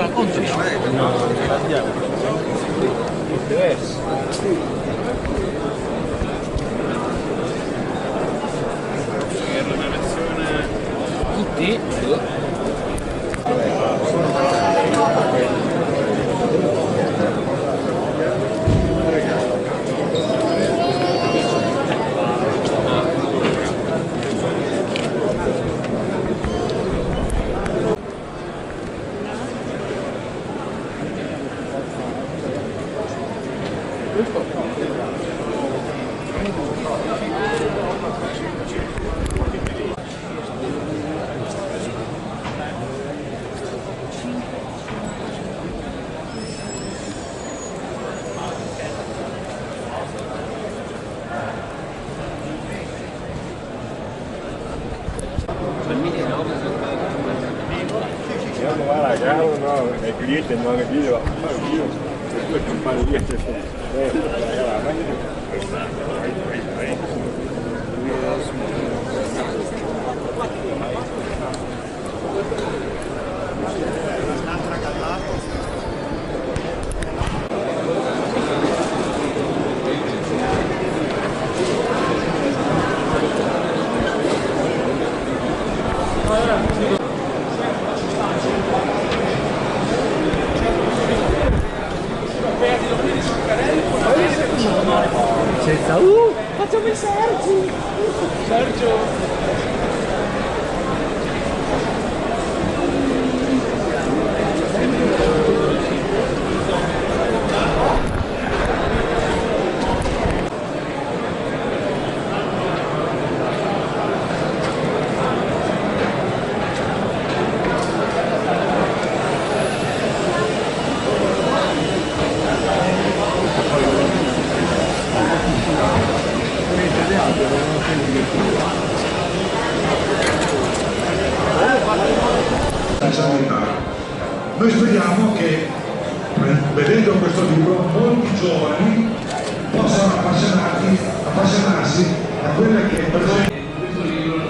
racconto io. No, andiamo. Deve essere. Era una versione... Tutti? Guarda, cavolo, no, il cliente non è video, io, due campanelle che sono, senza facciamo i Sergio. Noi speriamo che, vedendo questo libro, molti giovani possano appassionarsi a quella che per esempio questo libro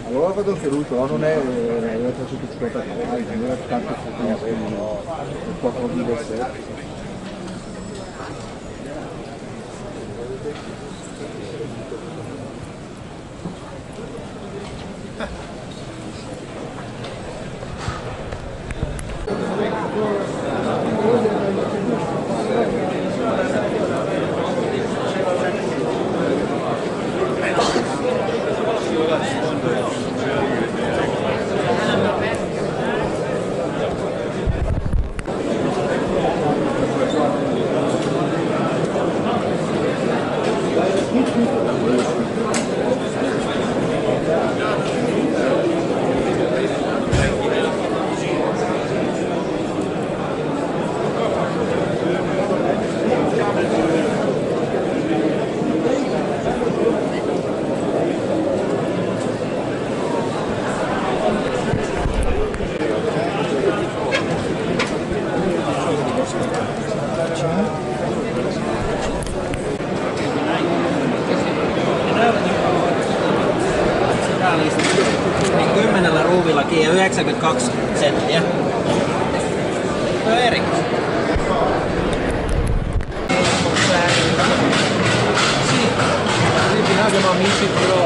allora vado che lui però non è la faccio più scontata, non è tanto un po' di diverso. Niin 10 ruuvillakin ja 92 senttiä. No erikoista. Sì, abbiamo amici però